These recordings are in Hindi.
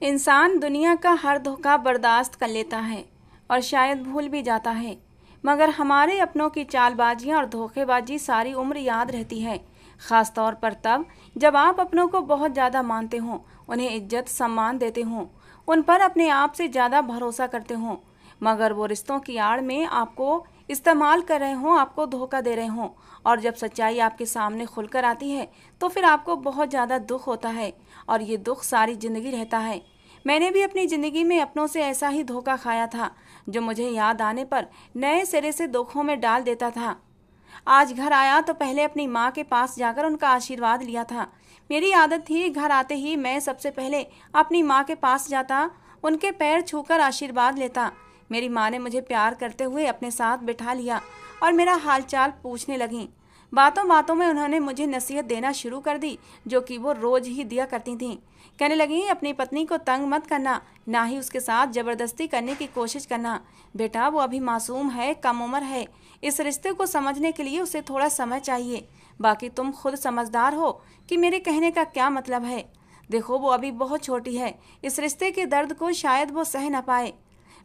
इंसान दुनिया का हर धोखा बर्दाश्त कर लेता है और शायद भूल भी जाता है, मगर हमारे अपनों की चालबाजियां और धोखेबाजी सारी उम्र याद रहती है। ख़ास तौर पर तब जब आप अपनों को बहुत ज़्यादा मानते हों, उन्हें इज्जत सम्मान देते हों, उन पर अपने आप से ज़्यादा भरोसा करते हों, मगर वो रिश्तों की आड़ में आपको इस्तेमाल कर रहे हों, आपको धोखा दे रहे हों। और जब सच्चाई आपके सामने खुलकर आती है तो फिर आपको बहुत ज़्यादा दुख होता है और ये दुख सारी ज़िंदगी रहता है। मैंने भी अपनी ज़िंदगी में अपनों से ऐसा ही धोखा खाया था, जो मुझे याद आने पर नए सिरे से दुखों में डाल देता था। आज घर आया तो पहले अपनी माँ के पास जाकर उनका आशीर्वाद लिया था। मेरी आदत थी घर आते ही मैं सबसे पहले अपनी माँ के पास जाता, उनके पैर छूकर आशीर्वाद लेता। मेरी माँ ने मुझे प्यार करते हुए अपने साथ बिठा लिया और मेरा हालचाल पूछने लगीं। बातों बातों में उन्होंने मुझे नसीहत देना शुरू कर दी, जो कि वो रोज ही दिया करती थीं। कहने लगी, अपनी पत्नी को तंग मत करना, ना ही उसके साथ जबरदस्ती करने की कोशिश करना। बेटा, वो अभी मासूम है, कम उम्र है। इस रिश्ते को समझने के लिए उसे थोड़ा समय चाहिए। बाकी तुम खुद समझदार हो कि मेरे कहने का क्या मतलब है। देखो, वो अभी बहुत छोटी है, इस रिश्ते के दर्द को शायद वो सह न पाए।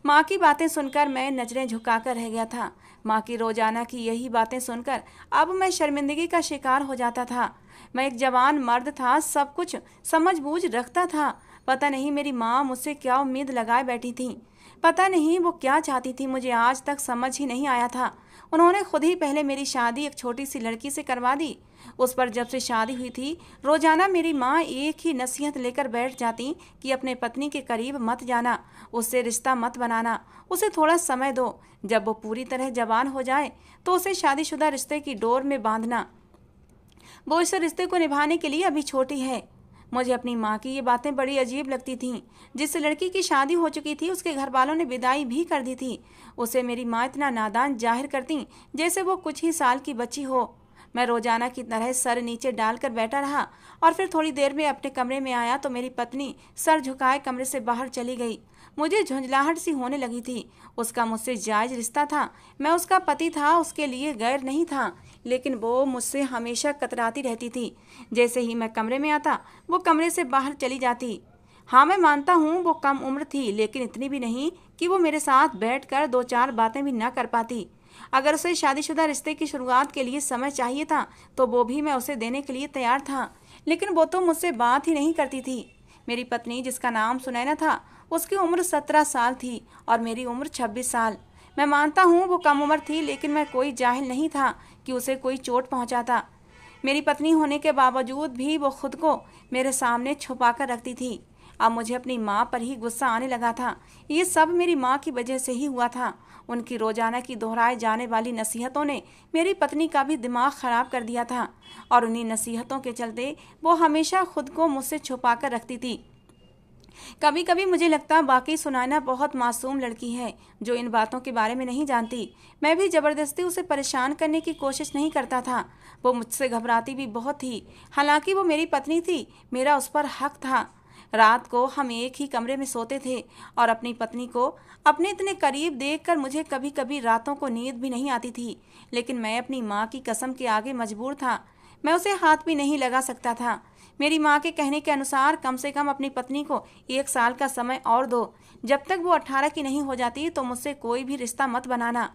माँ की बातें सुनकर मैं नजरें झुकाकर रह गया था। माँ की रोजाना की यही बातें सुनकर अब मैं शर्मिंदगी का शिकार हो जाता था। मैं एक जवान मर्द था, सब कुछ समझ बूझ रखता था। पता नहीं मेरी माँ मुझसे क्या उम्मीद लगाए बैठी थी। पता नहीं वो क्या चाहती थी, मुझे आज तक समझ ही नहीं आया था। उन्होंने खुद ही पहले मेरी शादी एक छोटी सी लड़की से करवा दी। उस पर जब से शादी हुई थी, रोजाना मेरी माँ एक ही नसीहत लेकर बैठ जाती कि अपने पत्नी के करीब मत जाना, उससे रिश्ता मत बनाना, उसे थोड़ा समय दो। जब वो पूरी तरह जवान हो जाए तो उसे शादीशुदा रिश्ते की डोर में बांधना। वो इस रिश्ते को निभाने के लिए अभी छोटी है। मुझे अपनी माँ की ये बातें बड़ी अजीब लगती थीं। जिस लड़की की शादी हो चुकी थी उसके घर वालों ने विदाई भी कर दी थी। उसे मेरी माँ इतना नादान जाहिर करती जैसे वो कुछ ही साल की बच्ची हो। मैं रोजाना की तरह सर नीचे डालकर बैठा रहा और फिर थोड़ी देर में अपने कमरे में आया तो मेरी पत्नी सर झुकाए कमरे से बाहर चली गई। मुझे झुंझलाहट सी होने लगी थी। उसका मुझसे जायज रिश्ता था, मैं उसका पति था, उसके लिए गैर नहीं था, लेकिन वो मुझसे हमेशा कतराती रहती थी। जैसे ही मैं कमरे में आता वो कमरे से बाहर चली जाती। हाँ, मैं मानता हूँ वो कम उम्र थी, लेकिन इतनी भी नहीं कि वो मेरे साथ बैठकर दो चार बातें भी न कर पाती। अगर उसे शादीशुदा रिश्ते की शुरुआत के लिए समय चाहिए था तो वो भी मैं उसे देने के लिए तैयार था, लेकिन वो तो मुझसे बात ही नहीं करती थी। मेरी पत्नी, जिसका नाम सुनैना था, उसकी उम्र 17 साल थी और मेरी उम्र 26 साल। मैं मानता हूँ वो कम उम्र थी, लेकिन मैं कोई जाहिल नहीं था कि उसे कोई चोट पहुँचाता। मेरी पत्नी होने के बावजूद भी वो खुद को मेरे सामने छुपा कर रखती थी। अब मुझे अपनी माँ पर ही गुस्सा आने लगा था। ये सब मेरी माँ की वजह से ही हुआ था। उनकी रोजाना की दोहराए जाने वाली नसीहतों ने मेरी पत्नी का भी दिमाग खराब कर दिया था और उन्हीं नसीहतों के चलते वो हमेशा खुद को मुझसे छुपा कर रखती थी। कभी कभी मुझे लगता वाकई सुनैना बहुत मासूम लड़की है जो इन बातों के बारे में नहीं जानती। मैं भी जबरदस्ती उसे परेशान करने की कोशिश नहीं करता था। वो मुझसे घबराती भी बहुत थी। हालांकि वो मेरी पत्नी थी, मेरा उस पर हक था। रात को हम एक ही कमरे में सोते थे और अपनी पत्नी को अपने इतने करीब देखकर मुझे कभी कभी रातों को नींद भी नहीं आती थी। लेकिन मैं अपनी माँ की कसम के आगे मजबूर था। मैं उसे हाथ भी नहीं लगा सकता था। मेरी माँ के कहने के अनुसार कम से कम अपनी पत्नी को 1 साल का समय और दो। जब तक वो 18 की नहीं हो जाती तो मुझसे कोई भी रिश्ता मत बनाना।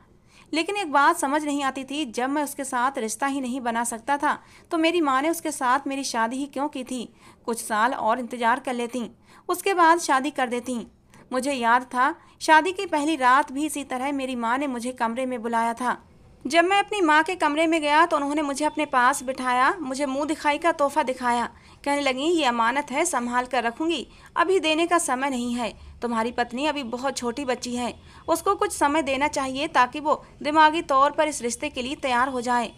लेकिन एक बात समझ नहीं आती थी, जब मैं उसके साथ रिश्ता ही नहीं बना सकता था तो मेरी माँ ने उसके साथ मेरी शादी ही क्यों की थी। कुछ साल और इंतजार कर लेती, उसके बाद शादी कर देती। मुझे याद था, शादी की पहली रात भी इसी तरह मेरी माँ ने मुझे कमरे में बुलाया था। जब मैं अपनी माँ के कमरे में गया तो उन्होंने मुझे अपने पास बिठाया, मुझे मुंह दिखाई का तोहफा दिखाया। कहने लगी, ये अमानत है, संभाल कर रखूंगी, अभी देने का समय नहीं है। तुम्हारी पत्नी अभी बहुत छोटी बच्ची है, उसको कुछ समय देना चाहिए ताकि वो दिमागी तौर पर इस रिश्ते के लिए तैयार हो जाए।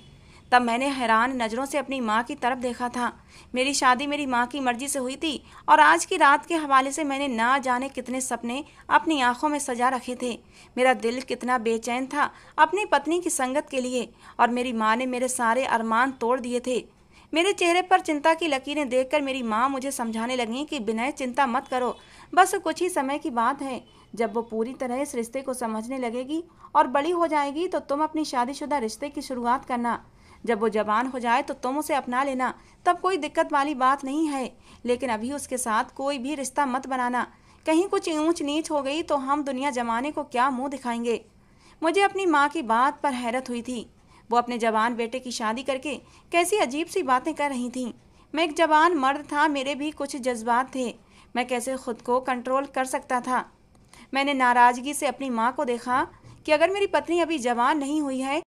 तब मैंने हैरान नज़रों से अपनी माँ की तरफ देखा था। मेरी शादी मेरी माँ की मर्जी से हुई थी और आज की रात के हवाले से मैंने ना जाने कितने सपने अपनी आंखों में सजा रखे थे। मेरा दिल कितना बेचैन था अपनी पत्नी की संगत के लिए, और मेरी माँ ने मेरे सारे अरमान तोड़ दिए थे। मेरे चेहरे पर चिंता की लकीरें देखकर मेरी माँ मुझे समझाने लगी कि विनय, चिंता मत करो, बस कुछ ही समय की बात है। जब वो पूरी तरह इस रिश्ते को समझने लगेगी और बड़ी हो जाएगी तो तुम अपनी शादीशुदा रिश्ते की शुरुआत करना। जब वो जवान हो जाए तो तुम उसे अपना लेना, तब कोई दिक्कत वाली बात नहीं है, लेकिन अभी उसके साथ कोई भी रिश्ता मत बनाना। कहीं कुछ ऊंच नीच हो गई तो हम दुनिया जमाने को क्या मुंह दिखाएंगे। मुझे अपनी माँ की बात पर हैरत हुई थी। वो अपने जवान बेटे की शादी करके कैसी अजीब सी बातें कर रही थीं। मैं एक जवान मर्द था, मेरे भी कुछ जज्बात थे, मैं कैसे खुद को कंट्रोल कर सकता था। मैंने नाराज़गी से अपनी माँ को देखा कि अगर मेरी पत्नी अभी जवान नहीं हुई है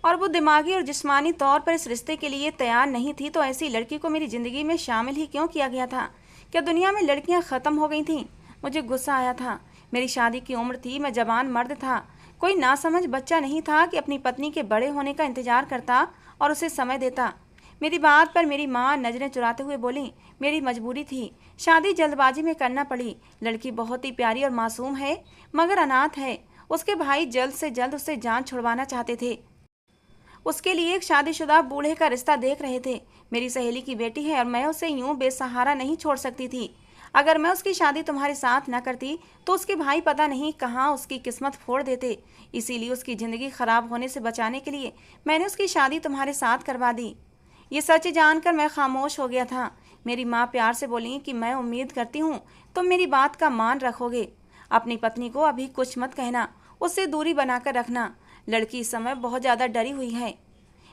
और वो दिमागी और जिस्मानी तौर पर इस रिश्ते के लिए तैयार नहीं थी, तो ऐसी लड़की को मेरी ज़िंदगी में शामिल ही क्यों किया गया था। क्या दुनिया में लड़कियां ख़त्म हो गई थीं? मुझे गुस्सा आया था। मेरी शादी की उम्र थी, मैं जवान मर्द था, कोई नासमझ बच्चा नहीं था कि अपनी पत्नी के बड़े होने का इंतजार करता और उसे समय देता। मेरी बात पर मेरी माँ नज़रें चुराते हुए बोली, मेरी मजबूरी थी, शादी जल्दबाजी में करना पड़ी। लड़की बहुत ही प्यारी और मासूम है, मगर अनाथ है। उसके भाई जल्द से जल्द उससे जान छुड़वाना चाहते थे। उसके लिए एक शादीशुदा बूढ़े का रिश्ता देख रहे थे। मेरी सहेली की बेटी है और मैं उसे यूं बेसहारा नहीं छोड़ सकती थी। अगर मैं उसकी शादी तुम्हारे साथ न करती तो उसके भाई पता नहीं कहाँ उसकी किस्मत फोड़ देते। इसीलिए उसकी ज़िंदगी खराब होने से बचाने के लिए मैंने उसकी शादी तुम्हारे साथ करवा दी। ये सच जानकर मैं खामोश हो गया था। मेरी माँ प्यार से बोली कि मैं उम्मीद करती हूँ तुम मेरी बात का मान रखोगे। अपनी पत्नी को अभी कुछ मत कहना, उससे दूरी बनाकर रखना। लड़की इस समय बहुत ज़्यादा डरी हुई है।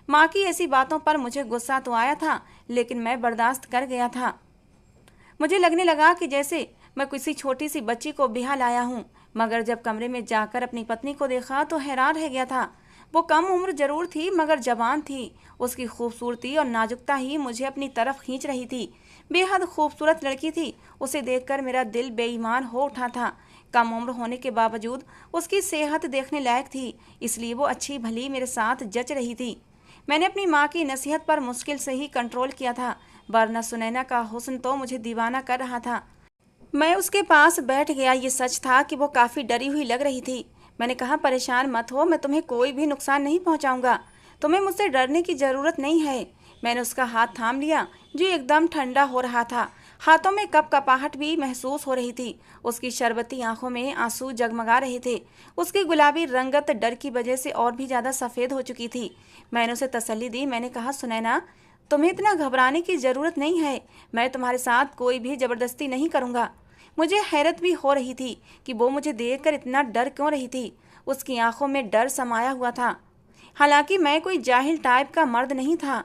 माँ की ऐसी बातों पर मुझे गुस्सा तो आया था, लेकिन मैं बर्दाश्त कर गया था। मुझे लगने लगा कि जैसे मैं किसी छोटी सी बच्ची को ब्याह लाया हूँ। मगर जब कमरे में जाकर अपनी पत्नी को देखा तो हैरान रह गया था। वो कम उम्र जरूर थी, मगर जवान थी। उसकी खूबसूरती और नाजुकता ही मुझे अपनी तरफ खींच रही थी। बेहद खूबसूरत लड़की थी। उसे देखकर मेरा दिल बेईमान हो उठा था। कम उम्र होने के बावजूद उसकी सेहत देखने लायक थी, इसलिए वो अच्छी भली मेरे साथ जच रही थी। मैंने अपनी माँ की नसीहत पर मुश्किल से ही कंट्रोल किया था, वरना सुनैना का हुस्न तो मुझे दीवाना कर रहा था। मैं उसके पास बैठ गया। ये सच था कि वो काफ़ी डरी हुई लग रही थी। मैंने कहा, परेशान मत हो, मैं तुम्हें कोई भी नुकसान नहीं पहुंचाऊंगा। तुम्हें मुझसे डरने की ज़रूरत नहीं है। मैंने उसका हाथ थाम लिया जो एकदम ठंडा हो रहा था। हाथों में कपकपाहट भी महसूस हो रही थी। उसकी शरबती आंखों में आंसू जगमगा रहे थे। उसकी गुलाबी रंगत डर की वजह से और भी ज़्यादा सफ़ेद हो चुकी थी। मैंने उसे तसल्ली दी। मैंने कहा, सुनैना, तुम्हें इतना घबराने की ज़रूरत नहीं है। मैं तुम्हारे साथ कोई भी ज़बरदस्ती नहीं करूँगा। मुझे हैरत भी हो रही थी कि वो मुझे देखकर इतना डर क्यों रही थी। उसकी आंखों में डर समाया हुआ था। हालांकि मैं कोई जाहिल टाइप का मर्द नहीं था।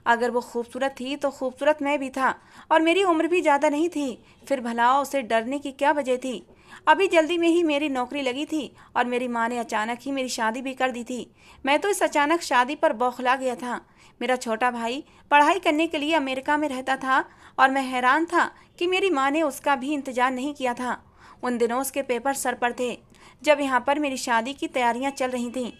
अगर वो खूबसूरत थी तो खूबसूरत मैं भी था, और मेरी उम्र भी ज़्यादा नहीं थी। फिर भला उसे डरने की क्या वजह थी। अभी जल्दी में ही मेरी नौकरी लगी थी और मेरी माँ ने अचानक ही मेरी शादी भी कर दी थी। मैं तो इस अचानक शादी पर बौखला गया था। मेरा छोटा भाई पढ़ाई करने के लिए अमेरिका में रहता था और मैं हैरान था कि मेरी माँ ने उसका भी इंतजार नहीं किया था। उन दिनों उसके पेपर सर पर थे जब यहाँ पर मेरी शादी की तैयारियाँ चल रही थीं।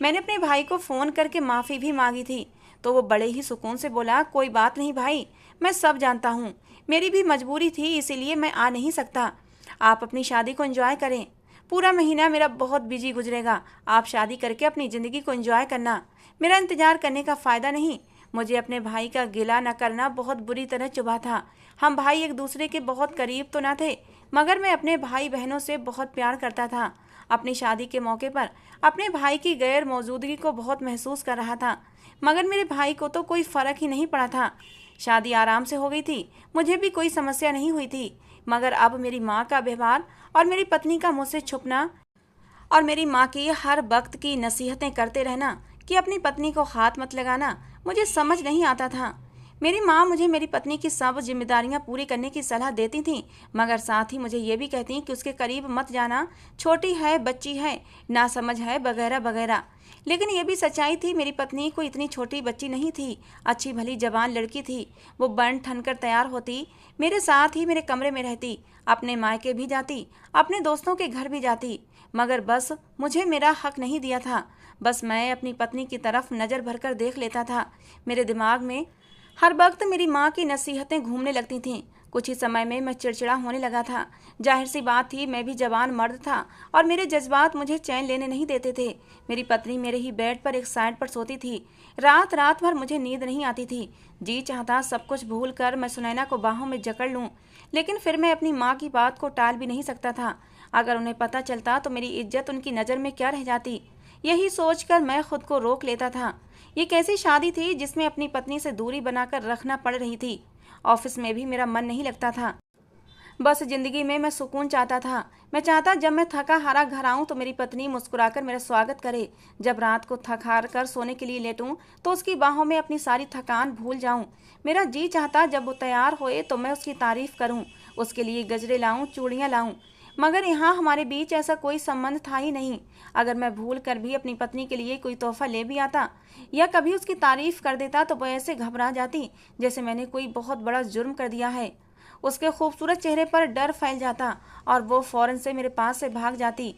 मैंने अपने भाई को फ़ोन करके माफ़ी भी मांगी थी, तो वो बड़े ही सुकून से बोला, कोई बात नहीं भाई, मैं सब जानता हूँ, मेरी भी मजबूरी थी, इसीलिए मैं आ नहीं सकता। आप अपनी शादी को एंजॉय करें। पूरा महीना मेरा बहुत बिजी गुजरेगा। आप शादी करके अपनी ज़िंदगी को एंजॉय करना। मेरा इंतज़ार करने का फ़ायदा नहीं। मुझे अपने भाई का गिला न करना बहुत बुरी तरह चुभा था। हम भाई एक दूसरे के बहुत करीब तो न थे, मगर मैं अपने भाई बहनों से बहुत प्यार करता था। अपनी शादी के मौके पर अपने भाई की गैर मौजूदगी को बहुत महसूस कर रहा था, मगर मेरे भाई को तो कोई फ़र्क ही नहीं पड़ा था। शादी आराम से हो गई थी, मुझे भी कोई समस्या नहीं हुई थी। मगर अब मेरी माँ का व्यवहार और मेरी पत्नी का मुझसे छुपना और मेरी माँ की हर वक्त की नसीहतें करते रहना कि अपनी पत्नी को हाथ मत लगाना, मुझे समझ नहीं आता था। मेरी माँ मुझे मेरी पत्नी की सब जिम्मेदारियाँ पूरी करने की सलाह देती थीं, मगर साथ ही मुझे ये भी कहती कि उसके करीब मत जाना, छोटी है, बच्ची है, नासमझ है, वगैरह वगैरह। लेकिन ये भी सच्चाई थी, मेरी पत्नी कोई इतनी छोटी बच्ची नहीं थी, अच्छी भली जवान लड़की थी। वो बन ठन कर तैयार होती, मेरे साथ ही मेरे कमरे में रहती, अपने मायके भी जाती, अपने दोस्तों के घर भी जाती, मगर बस मुझे मेरा हक नहीं दिया था। बस मैं अपनी पत्नी की तरफ नज़र भरकर देख लेता था। मेरे दिमाग में हर वक्त मेरी माँ की नसीहतें घूमने लगती थीं। कुछ ही समय में मैं चिड़चिड़ा होने लगा था। जाहिर सी बात थी, मैं भी जवान मर्द था और मेरे जज्बात मुझे चैन लेने नहीं देते थे। मेरी पत्नी मेरे ही बेड पर एक साइड पर सोती थी। रात रात भर मुझे नींद नहीं आती थी। जी चाहता सब कुछ भूल कर मैं सुनैना को बाहों में जकड़ लूँ, लेकिन फिर मैं अपनी माँ की बात को टाल भी नहीं सकता था। अगर उन्हें पता चलता तो मेरी इज्जत उनकी नज़र में क्या रह जाती। यही सोचकर मैं खुद को रोक लेता था। ये कैसी शादी थी जिसमें अपनी पत्नी से दूरी बनाकर रखना पड़ रही थी। ऑफिस में भी मेरा मन नहीं लगता था। बस जिंदगी में मैं सुकून चाहता था। मैं चाहता जब मैं थका हारा घर आऊं तो मेरी पत्नी मुस्कुराकर मेरा स्वागत करे। जब रात को थक हार कर सोने के लिए लेटूं तो उसकी बाहों में अपनी सारी थकान भूल जाऊं। मेरा जी चाहता जब वो तैयार होए तो मैं उसकी तारीफ करूं, उसके लिए गजरे लाऊं, चूड़ियां लाऊं। मगर यहाँ हमारे बीच ऐसा कोई संबंध था ही नहीं। अगर मैं भूल कर भी अपनी पत्नी के लिए कोई तोहफा ले भी आता या कभी उसकी तारीफ कर देता तो वो ऐसे घबरा जाती जैसे मैंने कोई बहुत बड़ा जुर्म कर दिया है। उसके खूबसूरत चेहरे पर डर फैल जाता और वो फौरन से मेरे पास से भाग जाती।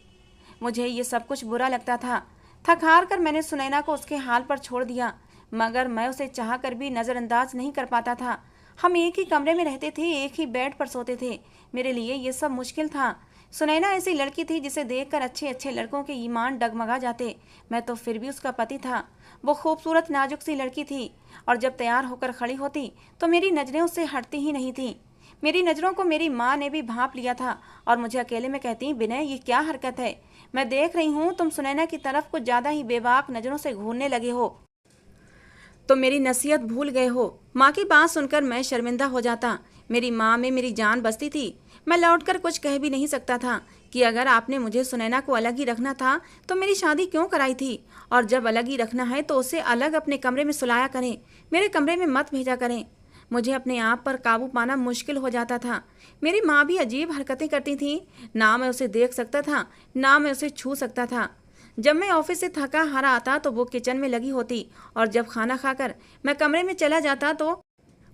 मुझे ये सब कुछ बुरा लगता था। थक हार कर मैंने सुनैना को उसके हाल पर छोड़ दिया, मगर मैं उसे चाह कर भी नज़रअंदाज नहीं कर पाता था। हम एक ही कमरे में रहते थे, एक ही बेड पर सोते थे। मेरे लिए ये सब मुश्किल था। सुनैना ऐसी लड़की थी जिसे देखकर अच्छे अच्छे लड़कों के ईमान डगमगा जाते। मैं तो फिर भी उसका पति था। वो खूबसूरत नाजुक सी लड़की थी और जब तैयार होकर खड़ी होती तो मेरी नज़रें उससे हटती ही नहीं थी। मेरी नज़रों को मेरी माँ ने भी भांप लिया था और मुझे अकेले में कहती, विनय ये क्या हरकत है? मैं देख रही हूँ तुम सुनैना की तरफ कुछ ज़्यादा ही बेबाक नज़रों से घूरने लगे हो। तुम मेरी नसीहत भूल गए हो। माँ की बात सुनकर मैं शर्मिंदा हो जाता। मेरी माँ में मेरी जान बसती थी। मैं लौटकर कुछ कह भी नहीं सकता था कि अगर आपने मुझे सुनैना को अलग ही रखना था तो मेरी शादी क्यों कराई थी, और जब अलग ही रखना है तो उसे अलग अपने कमरे में सुलाया करें, मेरे कमरे में मत भेजा करें। मुझे अपने आप पर काबू पाना मुश्किल हो जाता था। मेरी माँ भी अजीब हरकतें करती थी। ना मैं उसे देख सकता था, ना मैं उसे छू सकता था। जब मैं ऑफिस से थका हारा आता तो वो किचन में लगी होती और जब खाना खाकर मैं कमरे में चला जाता तो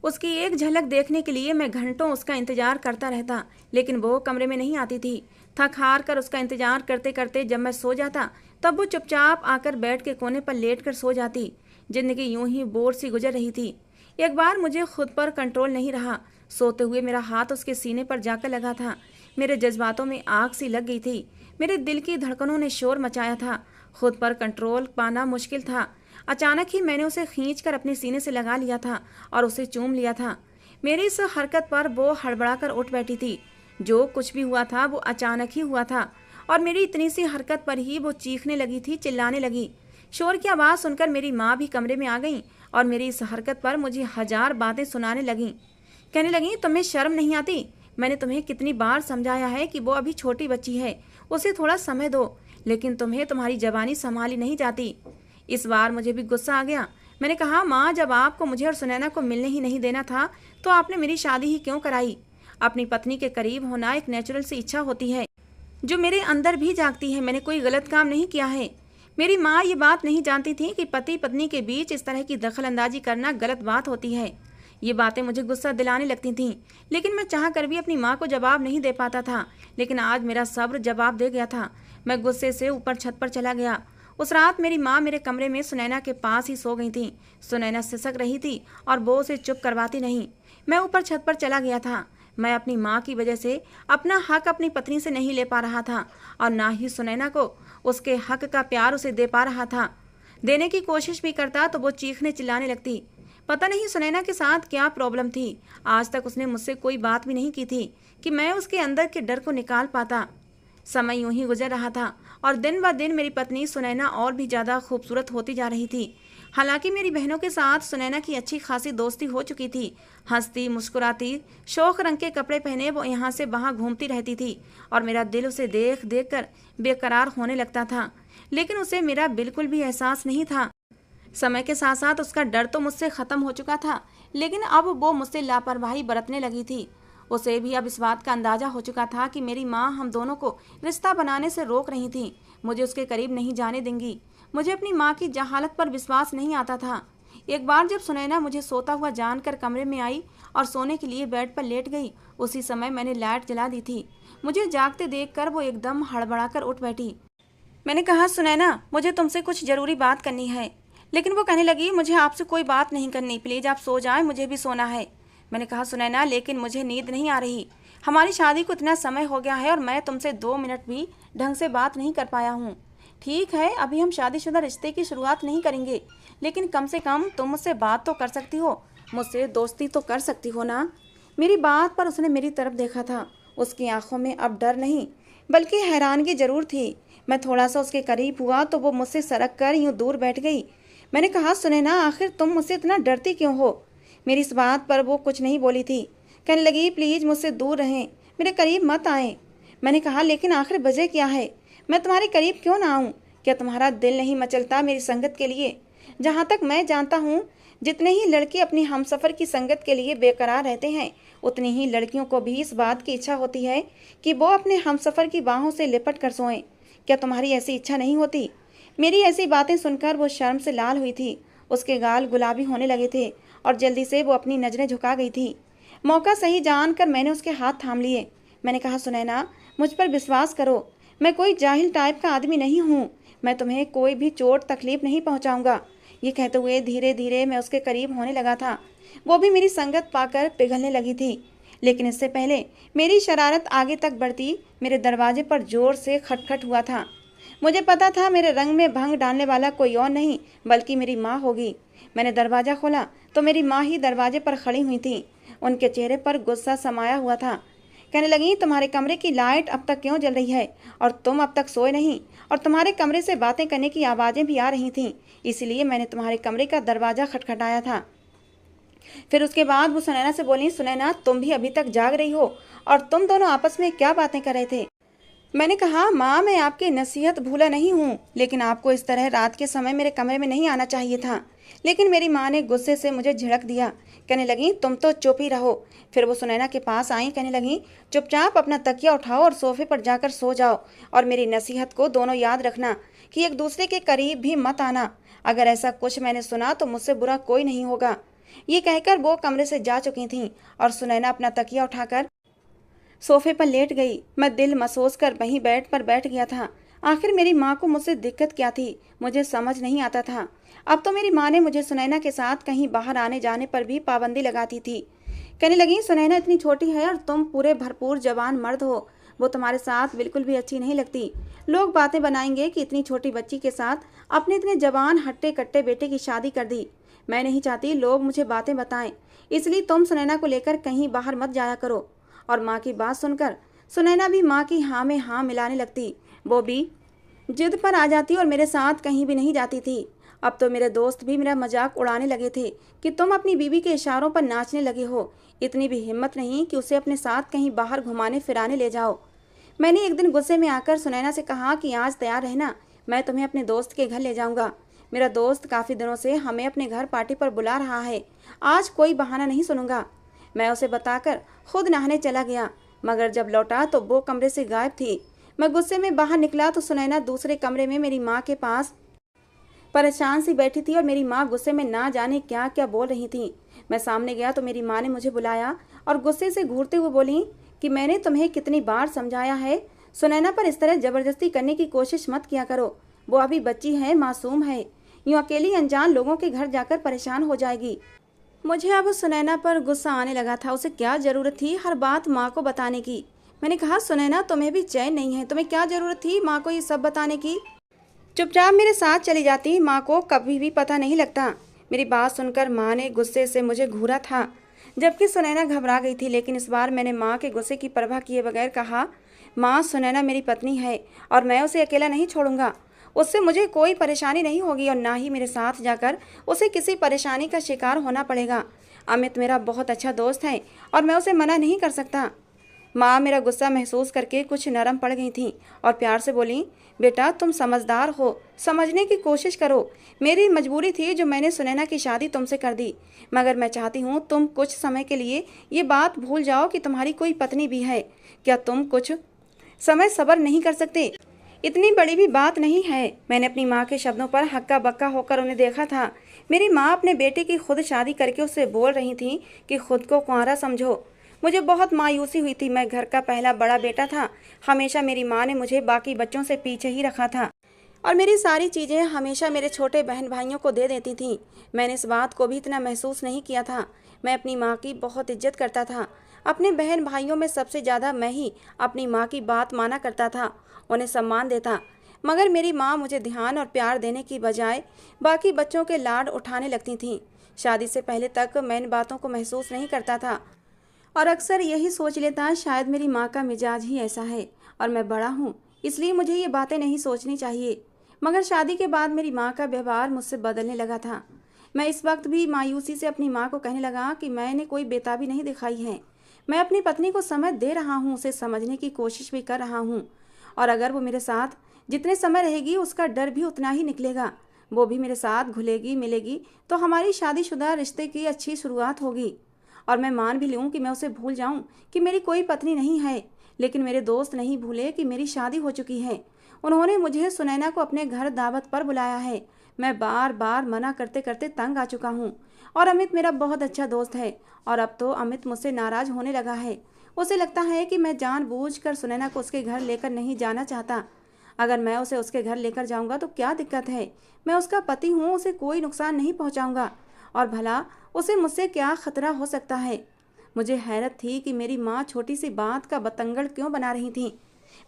उसकी एक झलक देखने के लिए मैं घंटों उसका इंतजार करता रहता, लेकिन वो कमरे में नहीं आती थी। थक हार कर उसका इंतजार करते करते जब मैं सो जाता तब वो चुपचाप आकर बेड के कोने पर लेट कर सो जाती। जिंदगी यूं ही बोर सी गुजर रही थी। एक बार मुझे खुद पर कंट्रोल नहीं रहा। सोते हुए मेरा हाथ उसके सीने पर जाकर लगा था। मेरे जज्बातों में आग सी लग गई थी। मेरे दिल की धड़कनों ने शोर मचाया था। खुद पर कंट्रोल पाना मुश्किल था। अचानक ही मैंने उसे खींचकर अपने सीने से लगा लिया था और उसे चूम लिया था। मेरी इस हरकत पर वो हड़बड़ाकर उठ बैठी थी। जो कुछ भी हुआ था वो अचानक ही हुआ था और मेरी इतनी सी हरकत पर ही वो चीखने लगी थी, चिल्लाने लगी। शोर की आवाज़ सुनकर मेरी माँ भी कमरे में आ गई और मेरी इस हरकत पर मुझे 1000 बातें सुनाने लगीं। कहने लगी, तुम्हें शर्म नहीं आती? मैंने तुम्हें कितनी बार समझाया है कि वो अभी छोटी बच्ची है, उसे थोड़ा समय दो, लेकिन तुम्हें तुम्हारी जवानी संभाली नहीं जाती। इस बार मुझे भी गुस्सा आ गया। मैंने कहा, माँ जब आपको मुझे और सुनैना को मिलने ही नहीं देना था तो आपने मेरी शादी ही क्यों कराई? अपनी पत्नी के करीब होना एक नेचुरल सी इच्छा होती है जो मेरे अंदर भी जागती है। मैंने कोई गलत काम नहीं किया है। मेरी माँ ये बात नहीं जानती थी कि पति पत्नी के बीच इस तरह की दखल अंदाजी करना गलत बात होती है। ये बातें मुझे गुस्सा दिलाने लगती थीं, लेकिन मैं चाह कर भी अपनी माँ को जवाब नहीं दे पाता था। लेकिन आज मेरा सब्र जवाब दे गया था। मैं गुस्से से ऊपर छत पर चला गया। उस रात मेरी माँ मेरे कमरे में सुनैना के पास ही सो गई थी। सुनैना सिसक रही थी और वो उसे चुप करवाती नहीं। मैं ऊपर छत पर चला गया था। मैं अपनी माँ की वजह से अपना हक अपनी पत्नी से नहीं ले पा रहा था और ना ही सुनैना को उसके हक का प्यार उसे दे पा रहा था। देने की कोशिश भी करता तो वो चीखने चिल्लाने लगती। पता नहीं सुनैना के साथ क्या प्रॉब्लम थी। आज तक उसने मुझसे कोई बात भी नहीं की थी कि मैं उसके अंदर के डर को निकाल पाता। समय यूं ही गुजर रहा था और दिन ब दिन मेरी पत्नी सुनैना और भी ज़्यादा खूबसूरत होती जा रही थी। हालांकि मेरी बहनों के साथ सुनैना की अच्छी खासी दोस्ती हो चुकी थी। हंसती मुस्कुराती, शौक रंग के कपड़े पहने वो यहाँ से वहाँ घूमती रहती थी और मेरा दिल उसे देख देख कर बेकरार होने लगता था। लेकिन उसे मेरा बिल्कुल भी एहसास नहीं था। समय के साथ साथ उसका डर तो मुझसे ख़त्म हो चुका था, लेकिन अब वो मुझसे लापरवाही बरतने लगी थी। उसे भी अब इस बात का अंदाज़ा हो चुका था कि मेरी माँ हम दोनों को रिश्ता बनाने से रोक रही थी, मुझे उसके करीब नहीं जाने देंगी। मुझे अपनी माँ की जहालत पर विश्वास नहीं आता था। एक बार जब सुनैना मुझे सोता हुआ जानकर कमरे में आई और सोने के लिए बेड पर लेट गई, उसी समय मैंने लाइट जला दी थी। मुझे जागते देखकर वो एकदम हड़बड़ाकर उठ बैठी। मैंने कहा, सुनैना मुझे तुमसे कुछ ज़रूरी बात करनी है। लेकिन वो कहने लगी, मुझे आपसे कोई बात नहीं करनी, प्लीज़ आप सो जाएं, मुझे भी सोना है। मैंने कहा, सुनैना लेकिन मुझे नींद नहीं आ रही। हमारी शादी को इतना समय हो गया है और मैं तुमसे 2 मिनट भी ढंग से बात नहीं कर पाया हूँ। ठीक है, अभी हम शादीशुदा रिश्ते की शुरुआत नहीं करेंगे, लेकिन कम से कम तुम मुझसे बात तो कर सकती हो, मुझसे दोस्ती तो कर सकती हो ना। मेरी बात पर उसने मेरी तरफ देखा था। उसकी आंखों में अब डर नहीं बल्कि हैरानगी जरूर थी। मैं थोड़ा सा उसके करीब हुआ तो वो मुझसे सरक कर यूँ दूर बैठ गई। मैंने कहा, सुनैना आखिर तुम मुझसे इतना डरती क्यों हो? मेरी इस बात पर वो कुछ नहीं बोली थी। कहने लगी, प्लीज़ मुझसे दूर रहें, मेरे करीब मत आएं। मैंने कहा, लेकिन आखिर वजह क्या है? मैं तुम्हारे करीब क्यों ना आऊँ? क्या तुम्हारा दिल नहीं मचलता मेरी संगत के लिए? जहाँ तक मैं जानता हूँ, जितने ही लड़के अपनी हमसफ़र की संगत के लिए बेकरार रहते हैं, उतनी ही लड़कियों को भी इस बात की इच्छा होती है कि वो अपने हमसफ़र की बाहों से लिपट कर सोएं। क्या तुम्हारी ऐसी इच्छा नहीं होती? मेरी ऐसी बातें सुनकर वो शर्म से लाल हुई थी। उसके गाल गुलाबी होने लगे थे और जल्दी से वो अपनी नज़रें झुका गई थी। मौका सही जानकर मैंने उसके हाथ थाम लिए। मैंने कहा, सुनैना, मुझ पर विश्वास करो, मैं कोई जाहिल टाइप का आदमी नहीं हूँ। मैं तुम्हें कोई भी चोट तकलीफ नहीं पहुँचाऊँगा। ये कहते हुए धीरे धीरे मैं उसके करीब होने लगा था। वो भी मेरी संगत पाकर पिघलने लगी थी। लेकिन इससे पहले मेरी शरारत आगे तक बढ़ती, मेरे दरवाजे पर जोर से खटखट हुआ था। मुझे पता था मेरे रंग में भंग डालने वाला कोई और नहीं बल्कि मेरी माँ होगी। मैंने दरवाज़ा खोला तो मेरी माँ ही दरवाजे पर खड़ी हुई थी। उनके चेहरे पर गुस्सा समाया हुआ था। कहने लगी, तुम्हारे कमरे की लाइट अब तक क्यों जल रही है और तुम अब तक सोए नहीं? और तुम्हारे कमरे से बातें करने की आवाज़ें भी आ रही थीं, इसलिए मैंने तुम्हारे कमरे का दरवाज़ा खटखटाया था। फिर उसके बाद वो सुनैना से बोली, सुनैना, तुम भी अभी तक जाग रही हो और तुम दोनों आपस में क्या बातें कर रहे थे? मैंने कहा, माँ, मैं आपकी नसीहत भूला नहीं हूँ, लेकिन आपको इस तरह रात के समय मेरे कमरे में नहीं आना चाहिए था। लेकिन मेरी माँ ने गुस्से से मुझे झिड़क दिया। कहने लगी, तुम तो चुप ही रहो। फिर वो सुनैना के पास आई। कहने लगी, चुपचाप अपना तकिया उठाओ और सोफे पर जाकर सो जाओ और मेरी नसीहत को दोनों याद रखना कि एक दूसरे के करीब भी मत आना। अगर ऐसा कुछ मैंने सुना तो मुझसे बुरा कोई नहीं होगा। ये कहकर वो कमरे से जा चुकी थीं और सुनैना अपना तकिया उठाकर सोफे पर लेट गई। मैं दिल मसोस कर वहीं बेड पर बैठ गया था। आखिर मेरी माँ को मुझसे दिक्कत क्या थी, मुझे समझ नहीं आता था। अब तो मेरी माँ ने मुझे सुनैना के साथ कहीं बाहर आने जाने पर भी पाबंदी लगाती थी। कहने लगी, सुनैना इतनी छोटी है और तुम पूरे भरपूर जवान मर्द हो, वो तुम्हारे साथ बिल्कुल भी अच्छी नहीं लगती। लोग बातें बनाएंगे कि इतनी छोटी बच्ची के साथ अपने इतने जवान हट्टे कट्टे बेटे की शादी कर दी। मैं नहीं चाहती लोग मुझे बातें बताएं, इसलिए तुम सुनैना को लेकर कहीं बाहर मत जाया करो। और माँ की बात सुनकर सुनैना भी माँ की हाँ में हाँ मिलाने लगती। वो भी जिद पर आ जाती और मेरे साथ कहीं भी नहीं जाती थी। अब तो मेरे दोस्त भी मेरा मजाक उड़ाने लगे थे कि तुम अपनी बीवी के इशारों पर नाचने लगे हो। इतनी भी हिम्मत नहीं कि उसे अपने साथ कहीं बाहर घुमाने फिराने ले जाओ। मैंने एक दिन गुस्से में आकर सुनैना से कहा कि आज तैयार रहना, मैं तुम्हें अपने दोस्त के घर ले जाऊंगा। मेरा दोस्त काफ़ी दिनों से हमें अपने घर पार्टी पर बुला रहा है। आज कोई बहाना नहीं सुनूंगा। मैं उसे बताकर खुद नहाने चला गया, मगर जब लौटा तो वो कमरे से गायब थी। मैं गुस्से में बाहर निकला तो सुनैना दूसरे कमरे में मेरी माँ के पास परेशान सी बैठी थी और मेरी माँ गुस्से में ना जाने क्या क्या बोल रही थी। मैं सामने गया तो मेरी माँ ने मुझे बुलाया और गुस्से से घूरते हुए बोली कि मैंने तुम्हें कितनी बार समझाया है, सुनैना पर इस तरह ज़बरदस्ती करने की कोशिश मत किया करो। वो अभी बच्ची है, मासूम है, यूँ अकेली अनजान लोगों के घर जाकर परेशान हो जाएगी। मुझे अब सुनैना पर गुस्सा आने लगा था। उसे क्या ज़रूरत थी हर बात माँ को बताने की? मैंने कहा, सुनैना, तुम्हें भी चैन नहीं है, तुम्हें क्या ज़रूरत थी माँ को ये सब बताने की? चुपचाप मेरे साथ चली जाती, माँ को कभी भी पता नहीं लगता। मेरी बात सुनकर माँ ने गुस्से से मुझे घूरा था, जबकि सुनैना घबरा गई थी। लेकिन इस बार मैंने माँ के गुस्से की परवाह किए बगैर कहा, माँ, सुनैना मेरी पत्नी है और मैं उसे अकेला नहीं छोड़ूंगा। उससे मुझे कोई परेशानी नहीं होगी और ना ही मेरे साथ जाकर उसे किसी परेशानी का शिकार होना पड़ेगा। अमित मेरा बहुत अच्छा दोस्त है और मैं उसे मना नहीं कर सकता। माँ मेरा गुस्सा महसूस करके कुछ नरम पड़ गई थी और प्यार से बोली, बेटा, तुम समझदार हो, समझने की कोशिश करो। मेरी मजबूरी थी जो मैंने सुनैना की शादी तुमसे कर दी, मगर मैं चाहती हूँ तुम कुछ समय के लिए ये बात भूल जाओ कि तुम्हारी कोई पत्नी भी है। क्या तुम कुछ समय सब्र नहीं कर सकते? इतनी बड़ी भी बात नहीं है। मैंने अपनी माँ के शब्दों पर हक्का बक्का होकर उन्हें देखा था। मेरी माँ अपने बेटे की खुद शादी करके उससे बोल रही थी कि खुद को कुंवारा समझो। मुझे बहुत मायूसी हुई थी। मैं घर का पहला बड़ा बेटा था। हमेशा मेरी माँ ने मुझे बाकी बच्चों से पीछे ही रखा था और मेरी सारी चीज़ें हमेशा मेरे छोटे बहन भाइयों को दे देती थी। मैंने इस बात को भी इतना महसूस नहीं किया था। मैं अपनी माँ की बहुत इज्जत करता था। अपने बहन भाइयों में सबसे ज़्यादा मैं ही अपनी माँ की बात माना करता था, उन्हें सम्मान देता। मगर मेरी माँ मुझे ध्यान और प्यार देने की बजाय बाकी बच्चों के लाड उठाने लगती थीं। शादी से पहले तक मैं इन बातों को महसूस नहीं करता था और अक्सर यही सोच लेता, शायद मेरी माँ का मिजाज ही ऐसा है और मैं बड़ा हूँ, इसलिए मुझे ये बातें नहीं सोचनी चाहिए। मगर शादी के बाद मेरी माँ का व्यवहार मुझसे बदलने लगा था। मैं इस वक्त भी मायूसी से अपनी माँ को कहने लगा कि मैंने कोई बेताबी नहीं दिखाई है। मैं अपनी पत्नी को समय दे रहा हूँ, उसे समझने की कोशिश भी कर रहा हूँ, और अगर वो मेरे साथ जितने समय रहेगी उसका डर भी उतना ही निकलेगा। वो भी मेरे साथ घुलेगी मिलेगी तो हमारी शादीशुदा रिश्ते की अच्छी शुरुआत होगी। और मैं मान भी लूँ कि मैं उसे भूल जाऊँ कि मेरी कोई पत्नी नहीं है, लेकिन मेरे दोस्त नहीं भूले कि मेरी शादी हो चुकी है। उन्होंने मुझे सुनैना को अपने घर दावत पर बुलाया है। मैं बार बार मना करते करते तंग आ चुका हूँ। और अमित मेरा बहुत अच्छा दोस्त है, और अब तो अमित मुझसे नाराज होने लगा है। उसे लगता है कि मैं जानबूझकर सुनैना को उसके घर लेकर नहीं जाना चाहता। अगर मैं उसे उसके घर लेकर जाऊंगा तो क्या दिक्कत है? मैं उसका पति हूँ, उसे कोई नुकसान नहीं पहुँचाऊँगा। और भला उसे मुझसे क्या खतरा हो सकता है? मुझे हैरत थी कि मेरी माँ छोटी सी बात का बतंगड़ क्यों बना रही थी।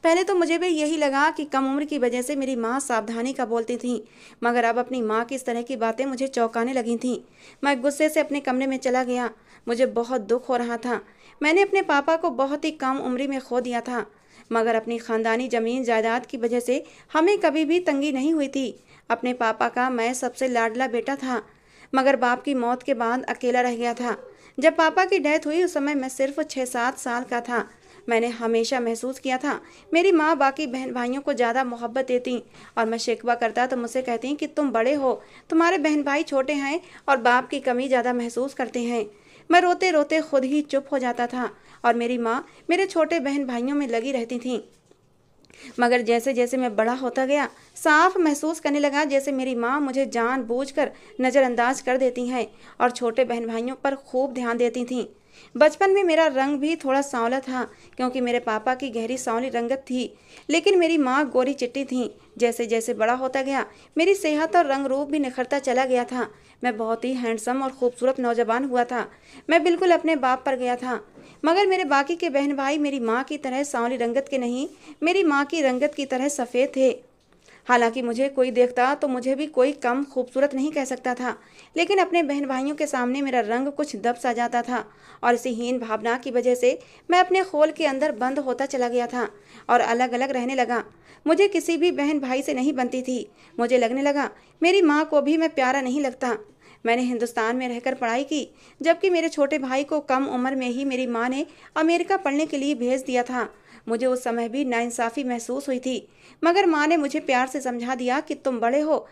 पहले तो मुझे भी यही लगा कि कम उम्र की वजह से मेरी माँ सावधानी का बोलती थी, मगर अब अपनी माँ की इस तरह की बातें मुझे चौंकाने लगी थीं। मैं गुस्से से अपने कमरे में चला गया। मुझे बहुत दुख हो रहा था। मैंने अपने पापा को बहुत ही कम उम्र में खो दिया था, मगर अपनी खानदानी जमीन जायदाद की वजह से हमें कभी भी तंगी नहीं हुई थी। अपने पापा का मैं सबसे लाडला बेटा था, मगर बाप की मौत के बाद अकेला रह गया था। जब पापा की डेथ हुई उस समय मैं सिर्फ 6-7 साल का था। मैंने हमेशा महसूस किया था मेरी माँ बाकी बहन भाइयों को ज़्यादा मोहब्बत देती, और मैं शिकवा करता तो मुझसे कहती कि तुम बड़े हो, तुम्हारे बहन भाई छोटे हैं और बाप की कमी ज़्यादा महसूस करते हैं। मैं रोते रोते खुद ही चुप हो जाता था, और मेरी माँ मेरे छोटे बहन भाइयों में लगी रहती थी। मगर जैसे जैसे मैं बड़ा होता गया, साफ महसूस करने लगा जैसे मेरी माँ मुझे जानबूझकर नज़रअंदाज कर देती हैं और छोटे बहन भाइयों पर खूब ध्यान देती थीं। बचपन में मेरा रंग भी थोड़ा सांवला था, क्योंकि मेरे पापा की गहरी सांवली रंगत थी, लेकिन मेरी माँ गोरी चिट्टी थी। जैसे जैसे बड़ा होता गया, मेरी सेहत और रंग रूप भी निखरता चला गया था। मैं बहुत ही हैंडसम और खूबसूरत नौजवान हुआ था। मैं बिल्कुल अपने बाप पर गया था। मगर मेरे बाकी के बहन भाई मेरी माँ की तरह सांवली रंगत के नहीं, मेरी माँ की रंगत की तरह सफ़ेद थे। हालांकि मुझे कोई देखता तो मुझे भी कोई कम खूबसूरत नहीं कह सकता था, लेकिन अपने बहन भाइयों के सामने मेरा रंग कुछ दब सा जाता था, और इसी हीन भावना की वजह से मैं अपने खोल के अंदर बंद होता चला गया था और अलग अलग रहने लगा। मुझे किसी भी बहन भाई से नहीं बनती थी। मुझे लगने लगा मेरी माँ को भी मैं प्यारा नहीं लगता। मैंने हिंदुस्तान में रहकर पढ़ाई की, जबकि मेरे छोटे भाई को कम उम्र में ही मेरी माँ ने अमेरिका पढ़ने के लिए भेज दिया था। मुझे उस समय भी नाइंसाफ़ी महसूस हुई थी, मगर माँ ने मुझे प्यार से समझा दिया कि तुम बड़े हो,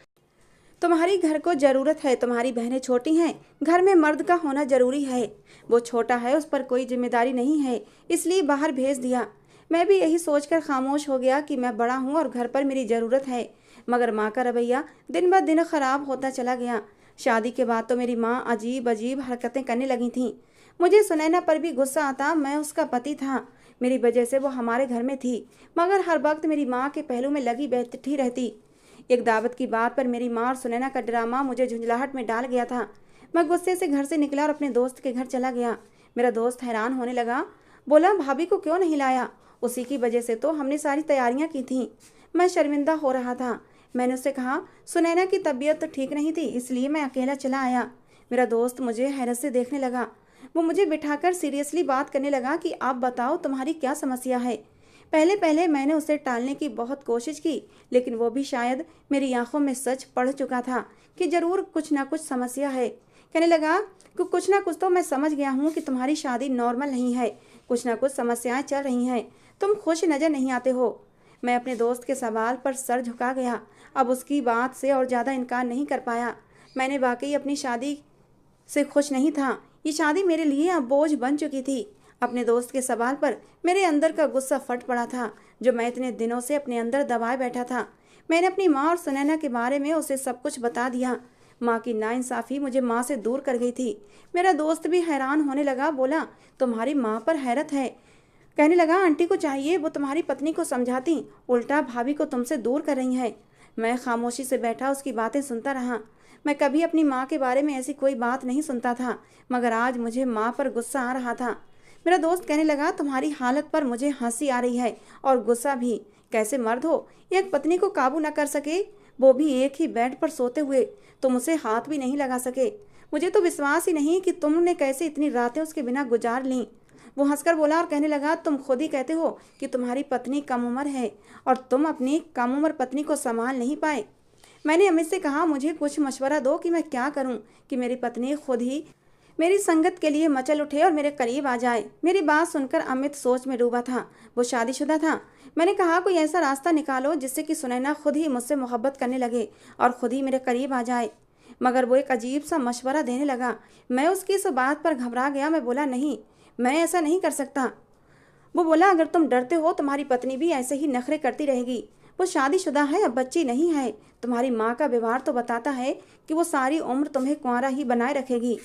तुम्हारी घर को ज़रूरत है, तुम्हारी बहनें छोटी हैं, घर में मर्द का होना ज़रूरी है। वो छोटा है, उस पर कोई जिम्मेदारी नहीं है, इसलिए बाहर भेज दिया। मैं भी यही सोचकर खामोश हो गया कि मैं बड़ा हूँ और घर पर मेरी ज़रूरत है। मगर माँ का रवैया दिन ब दिन ख़राब होता चला गया। शादी के बाद तो मेरी माँ अजीब अजीब हरकतें करने लगी थीं। मुझे सुनैना पर भी गुस्सा आता। मैं उसका पति था, मेरी वजह से वो हमारे घर में थी, मगर हर वक्त मेरी माँ के पहलू में लगी बैठी रहती। एक दावत की बात पर मेरी माँ और सुनैना का ड्रामा मुझे झुंझलाहट में डाल गया था। मैं गुस्से से घर से निकला और अपने दोस्त के घर चला गया। मेरा दोस्त हैरान होने लगा, बोला भाभी को क्यों नहीं लाया? उसी की वजह से तो हमने सारी तैयारियां की थीं। मैं शर्मिंदा हो रहा था। मैंने उससे कहा सुनैना की तबीयत तो ठीक नहीं थी, इसलिए मैं अकेला चला आया। मेरा दोस्त मुझे हैरत से देखने लगा। वो मुझे बिठाकर सीरियसली बात करने लगा कि आप बताओ तुम्हारी क्या समस्या है। पहले पहले मैंने उसे टालने की बहुत कोशिश की, लेकिन वो भी शायद मेरी आंखों में सच पढ़ चुका था कि जरूर कुछ ना कुछ समस्या है। कहने लगा कि कुछ ना कुछ तो मैं समझ गया हूँ कि तुम्हारी शादी नॉर्मल नहीं है, कुछ ना कुछ समस्याएं चल रही हैं, तुम खुश नजर नहीं आते हो। मैं अपने दोस्त के सवाल पर सर झुका गया। अब उसकी बात से और ज़्यादा इनकार नहीं कर पाया। मैंने वाकई अपनी शादी से खुश नहीं था। ये शादी मेरे लिए अब बोझ बन चुकी थी। अपने दोस्त के सवाल पर मेरे अंदर का गुस्सा फट पड़ा था, जो मैं इतने दिनों से अपने अंदर दबाए बैठा था। मैंने अपनी माँ और सुनैना के बारे में उसे सब कुछ बता दिया। माँ की नाइंसाफ़ी मुझे माँ से दूर कर गई थी। मेरा दोस्त भी हैरान होने लगा। बोला तुम्हारी माँ पर हैरत है। कहने लगा आंटी को चाहिए वो तुम्हारी पत्नी को समझाती, उल्टा भाभी को तुमसे दूर कर रही है। मैं खामोशी से बैठा उसकी बातें सुनता रहा। मैं कभी अपनी माँ के बारे में ऐसी कोई बात नहीं सुनता था, मगर आज मुझे माँ पर गुस्सा आ रहा था। मेरा दोस्त कहने लगा तुम्हारी हालत पर मुझे हंसी आ रही है और गुस्सा भी। कैसे मर्द हो, एक पत्नी को काबू न कर सके, वो भी एक ही बेड पर सोते हुए। तुम उसे हाथ भी नहीं लगा सके। मुझे तो विश्वास ही नहीं कि तुमने कैसे इतनी रातें उसके बिना गुजार लीं। वो हंसकर बोला और कहने लगा, तुम खुद ही कहते हो कि तुम्हारी पत्नी कम उम्र है और तुम अपनी कम उम्र पत्नी को संभाल नहीं पाए। मैंने अमित से कहा, मुझे कुछ मशवरा दो कि मैं क्या करूं कि मेरी पत्नी खुद ही मेरी संगत के लिए मचल उठे और मेरे करीब आ जाए। मेरी बात सुनकर अमित सोच में डूबा था। वो शादीशुदा था। मैंने कहा, कोई ऐसा रास्ता निकालो जिससे कि सुनैना खुद ही मुझसे मोहब्बत करने लगे और खुद ही मेरे करीब आ जाए। मगर वो एक अजीब सा मशवरा देने लगा। मैं उसकी इस बात पर घबरा गया। मैं बोला, नहीं, मैं ऐसा नहीं कर सकता। वो बोला, अगर तुम डरते हो तुम्हारी पत्नी भी ऐसे ही नखरे करती रहेगी। वो शादीशुदा है, अब बच्ची नहीं है। तुम्हारी माँ का व्यवहार तो बताता है कि वो सारी उम्र तुम्हें कुंवारा ही बनाए रखेगी।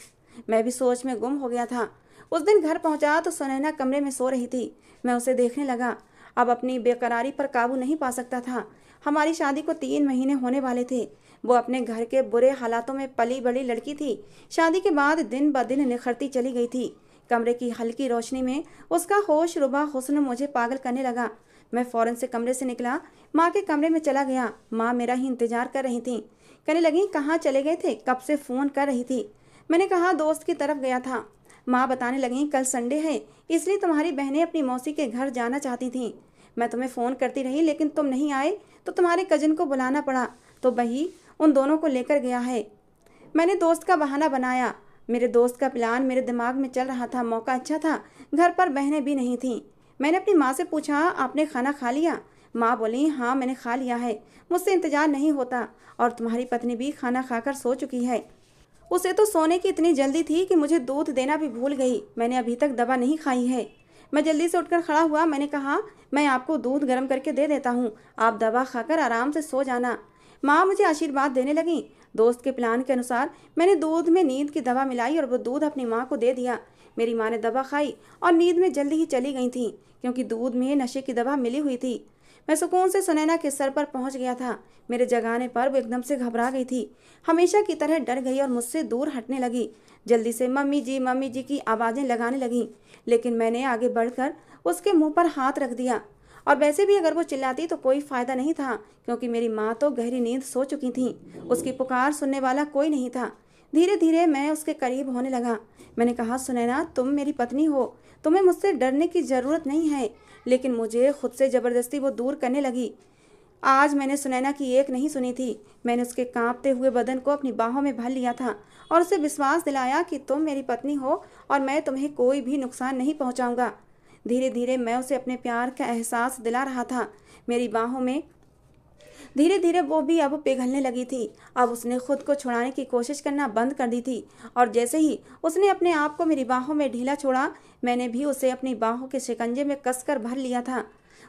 मैं भी सोच में गुम हो गया था। उस दिन घर पहुंचा तो सुनैना कमरे में सो रही थी। मैं उसे देखने लगा। अब अपनी बेकरारी पर काबू नहीं पा सकता था। हमारी शादी को 3 महीने होने वाले थे। वो अपने घर के बुरे हालातों में पली बड़ी लड़की थी। शादी के बाद दिन ब दिन निखरती चली गई थी। कमरे की हल्की रोशनी में उसका होश रुबा हुस्न मुझे पागल करने लगा। मैं फौरन से कमरे से निकला, माँ के कमरे में चला गया। माँ मेरा ही इंतजार कर रही थी। कहने लगी, कहाँ चले गए थे? कब से फ़ोन कर रही थी। मैंने कहा, दोस्त की तरफ गया था। माँ बताने लगी, कल संडे है, इसलिए तुम्हारी बहनें अपनी मौसी के घर जाना चाहती थीं। मैं तुम्हें फ़ोन करती रही लेकिन तुम नहीं आए तो तुम्हारे कजिन को बुलाना पड़ा, तो वही उन दोनों को लेकर गया है। मैंने दोस्त का बहाना बनाया। मेरे दोस्त का प्लान मेरे दिमाग में चल रहा था। मौका अच्छा था, घर पर बहनें भी नहीं थीं। मैंने अपनी माँ से पूछा, आपने खाना खा लिया? माँ बोली, हाँ मैंने खा लिया है, मुझसे इंतजार नहीं होता। और तुम्हारी पत्नी भी खाना खाकर सो चुकी है। उसे तो सोने की इतनी जल्दी थी कि मुझे दूध देना भी भूल गई। मैंने अभी तक दवा नहीं खाई है। मैं जल्दी से उठकर खड़ा हुआ। मैंने कहा, मैं आपको दूध गर्म करके दे देता हूँ, आप दवा खाकर आराम से सो जाना। माँ मुझे आशीर्वाद देने लगी। दोस्त के प्लान के अनुसार मैंने दूध में नींद की दवा मिलाई और वो दूध अपनी माँ को दे दिया। मेरी माँ ने दवा खाई और नींद में जल्दी ही चली गई थी, क्योंकि दूध में नशे की दवा मिली हुई थी। मैं सुकून से सुनैना के सर पर पहुंच गया था। मेरे जगाने पर वो एकदम से घबरा गई थी, हमेशा की तरह डर गई और मुझसे दूर हटने लगी। जल्दी से मम्मी जी की आवाज़ें लगाने लगी, लेकिन मैंने आगे बढ़कर उसके मुंह पर हाथ रख दिया। और वैसे भी अगर वो चिल्लाती तो कोई फ़ायदा नहीं था, क्योंकि मेरी माँ तो गहरी नींद सो चुकी थी। उसकी पुकार सुनने वाला कोई नहीं था। धीरे धीरे मैं उसके करीब होने लगा। मैंने कहा, सुनैना, तुम मेरी पत्नी हो, तुम्हें मुझसे डरने की ज़रूरत नहीं है। लेकिन मुझे खुद से ज़बरदस्ती वो दूर करने लगी। आज मैंने सुनैना की एक नहीं सुनी थी। मैंने उसके कांपते हुए बदन को अपनी बाहों में भर लिया था और उसे विश्वास दिलाया कि तुम मेरी पत्नी हो और मैं तुम्हें कोई भी नुकसान नहीं पहुंचाऊंगा। धीरे धीरे मैं उसे अपने प्यार का एहसास दिला रहा था। मेरी बाहों में धीरे धीरे वो भी अब पिघलने लगी थी। अब उसने खुद को छुड़ाने की कोशिश करना बंद कर दी थी और जैसे ही उसने अपने आप को मेरी बाहों में ढीला छोड़ा, मैंने भी उसे अपनी बाहों के शिकंजे में कसकर भर लिया था।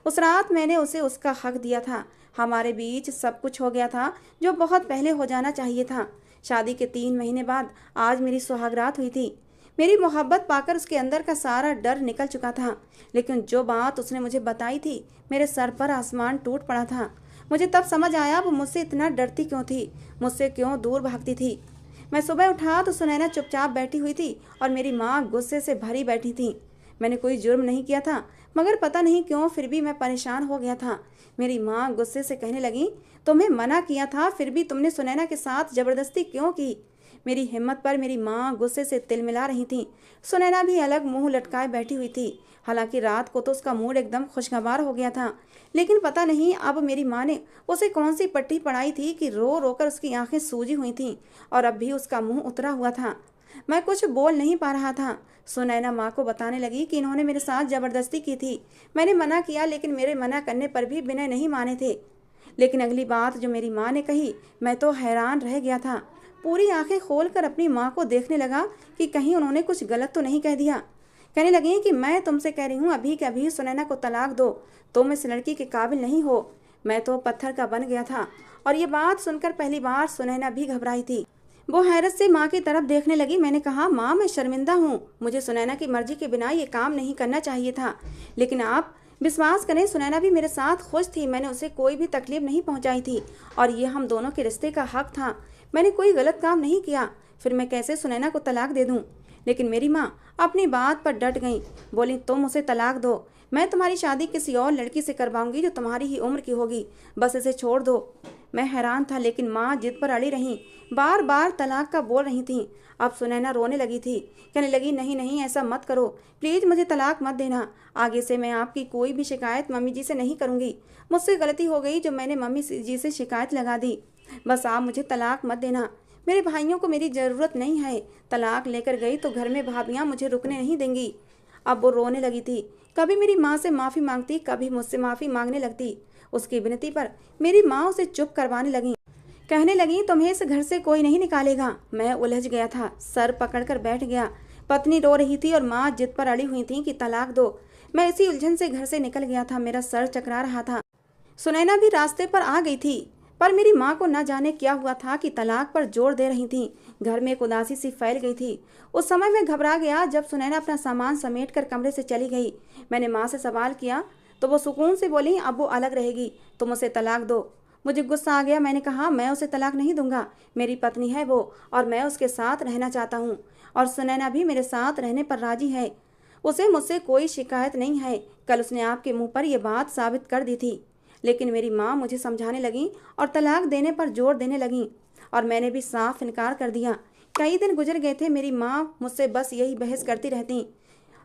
उस रात मैंने उसे उसका हक दिया था। हमारे बीच सब कुछ हो गया था जो बहुत पहले हो जाना चाहिए था। शादी के 3 महीने बाद आज मेरी सुहागरात हुई थी। मेरी मोहब्बत पाकर उसके अंदर का सारा डर निकल चुका था। लेकिन जो बात उसने मुझे बताई थी, मेरे सर पर आसमान टूट पड़ा था। मुझे तब समझ आया वो मुझसे इतना डरती क्यों थी, मुझसे क्यों दूर भागती थी। मैं सुबह उठा तो सुनैना चुपचाप बैठी हुई थी और मेरी माँ गुस्से से भरी बैठी थी। मैंने कोई जुर्म नहीं किया था, मगर पता नहीं क्यों फिर भी मैं परेशान हो गया था। मेरी माँ गुस्से से कहने लगी, तुम्हें मना किया था, फिर भी तुमने सुनैना के साथ ज़बरदस्ती क्यों की? मेरी हिम्मत पर मेरी माँ गुस्से से तिलमिला रही थी। सुनैना भी अलग मुंह लटकाए बैठी हुई थी। हालांकि रात को तो उसका मूड एकदम खुशगवार हो गया था, लेकिन पता नहीं अब मेरी माँ ने उसे कौन सी पट्टी पढ़ाई थी कि रो रोकर उसकी आंखें सूजी हुई थीं और अब भी उसका मुंह उतरा हुआ था। मैं कुछ बोल नहीं पा रहा था। सुनैना माँ को बताने लगी कि इन्होंने मेरे साथ ज़बरदस्ती की थी। मैंने मना किया, लेकिन मेरे मना करने पर भी विनय नहीं माने थे। लेकिन अगली बात जो मेरी माँ ने कही, मैं तो हैरान रह गया था। पूरी आंखें खोलकर अपनी माँ को देखने लगा कि कहीं उन्होंने कुछ गलत तो नहीं कह दिया। कहने लगी कि मैं तुमसे कह रही हूँ, अभी के अभी सुनैना को तलाक दो, तुम इस लड़की के काबिल नहीं हो। मैं तो पत्थर का बन गया था। और ये बात सुनकर पहली बार सुनैना भी घबराई थी। वो हैरत से माँ की तरफ देखने लगी। मैंने कहा, माँ मैं शर्मिंदा हूँ, मुझे सुनैना की मर्जी के बिना ये काम नहीं करना चाहिए था। लेकिन आप विश्वास करें, सुनैना भी मेरे साथ खुश थी। मैंने उसे कोई भी तकलीफ नहीं पहुँचाई थी और ये हम दोनों के रिश्ते का हक था। मैंने कोई गलत काम नहीं किया, फिर मैं कैसे सुनैना को तलाक दे दूँ? लेकिन मेरी माँ अपनी बात पर डट गई। बोली, तुम उसे तलाक दो, मैं तुम्हारी शादी किसी और लड़की से करवाऊंगी जो तुम्हारी ही उम्र की होगी, बस इसे छोड़ दो। मैं हैरान था, लेकिन माँ जिद पर अड़ी रहीं, बार बार तलाक का बोल रही थीं। अब सुनैना रोने लगी थी, कहने लगी, नहीं नहीं, ऐसा मत करो, प्लीज़ मुझे तलाक मत देना। आगे से मैं आपकी कोई भी शिकायत मम्मी जी से नहीं करूँगी। मुझसे गलती हो गई जो मैंने मम्मी जी से शिकायत लगा दी। बस आप मुझे तलाक मत देना। मेरे भाइयों को मेरी ज़रूरत नहीं है। तलाक लेकर गई तो घर में भाभियाँ मुझे रुकने नहीं देंगी। अब वो रोने लगी थी। कभी मेरी माँ से माफ़ी मांगती, कभी मुझसे माफ़ी मांगने लगती। उसकी विनती पर मेरी माँ उसे चुप करवाने लगी। कहने लगी, तुम्हें इस घर से कोई नहीं निकालेगा। मैं उलझ गया था, सर पकड़कर बैठ गया। पत्नी रो रही थी और माँ जिद पर अड़ी हुई थी कि तलाक दो। मैं इसी उलझन से घर से निकल गया था। मेरा सर चकरा रहा था। सुनैना भी रास्ते पर आ गई थी, पर मेरी माँ को न जाने क्या हुआ था कि तलाक पर जोर दे रही थी। घर में एक उदासी सी फैल गई थी। उस समय मैं घबरा गया जब सुनैना अपना सामान समेट कर कमरे से चली गई। मैंने माँ से सवाल किया तो वो सुकून से बोली, अब वो अलग रहेगी, तुम उसे तलाक दो। मुझे गुस्सा आ गया। मैंने कहा, मैं उसे तलाक नहीं दूंगा, मेरी पत्नी है वो और मैं उसके साथ रहना चाहता हूँ, और सुनैना भी मेरे साथ रहने पर राजी है। उसे मुझसे कोई शिकायत नहीं है। कल उसने आपके मुंह पर यह बात साबित कर दी थी। लेकिन मेरी माँ मुझे समझाने लगी और तलाक देने पर जोर देने लगी, और मैंने भी साफ इनकार कर दिया। कई दिन गुजर गए थे, मेरी माँ मुझसे बस यही बहस करती रहती।